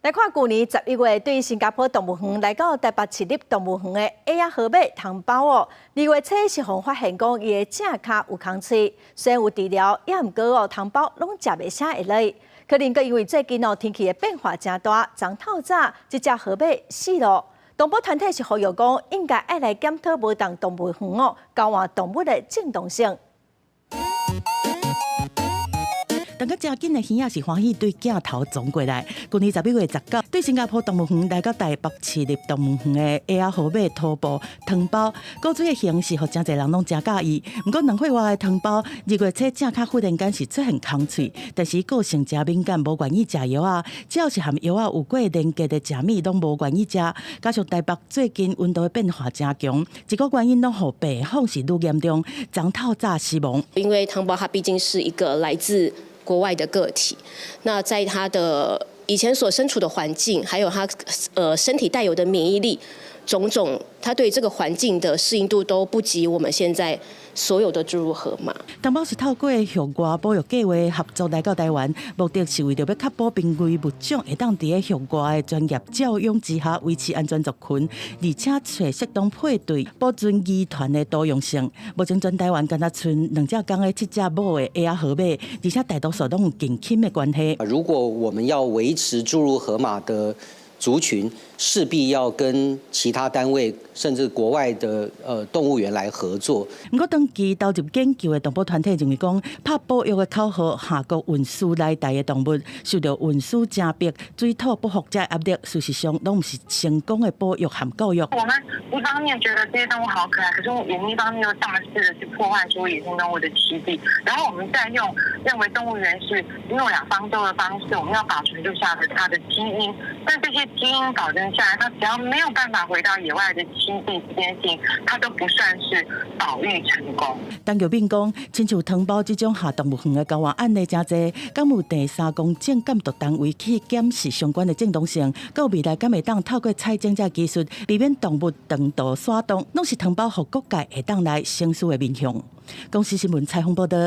来看去年11月，对新加坡动物园来到台北市立动物园的矮仔河马汤包哦，2月初是互发现讲伊的正脚有空喙，虽然有治疗，也毋过哦汤包拢食袂啥会落。可能阁因为最近哦天气的变化真大，昨透早这只河马死了。动保团体是呼吁讲，应该爱来检讨无当动物园哦，交换动物的正当性。但个正紧的耳仔是欢喜对镜头撞过来。去年11月19，对新加坡动物园来到台北市立动物园的矮仔河马头部汤包，古锥的形是，互真侪人拢真介意。不过2岁外的汤包，2月初正脚忽然间是出现空喙，但是个性真敏感，无愿意食药啊，只要是含药啊有过连接的食物，拢无愿意食。加上台北最近温度的变化真强，一个原因拢互病况是愈严重，昨透早死亡。因为汤包它毕竟是一个来自国外的个体，那在他的以前所身处的环境，还有他身体带有的免疫力，种种，他对这个环境的适应度都不及我们现在所有的诸如河马。汤包是透过向外保育计划合作来到台湾，目的是为着要确保濒危物种会当伫个向外的专业教养之下维持安全族群，而且找适当配对，保存遗传的多样性。目前全台湾敢若剩2只公的7只母的矮仔河马，而且大多数都有近亲的关系。如果我们要维持诸如河马的族群，势必要跟其他单位甚至国外的动物园来合作。不过，长期投入研究的动保团体认为讲，拍保育的口号下国运输来台的动物，受到运输真逼、水土不服这压力，事实上都不是成功的保育和教育。我们一方面觉得这些动物好可爱，可是我们一方面又大肆的去破坏出野生动物的栖地，然后我们再认为动物园是诺亚方舟的方式，我们要保存住下它的基因，但这些基因保证下来，它只要没有办法回到野外的栖地这件事情，它都不算是保育成功。当局并讲，亲像汤包这种下动物园的交换案例真侪，敢有第三公正监督单位去检视相关的正当性，到未来敢会当透过采证这技术，避免动物长途耍动，拢是汤包互各界会当来申诉的面向。公司新闻采访报道。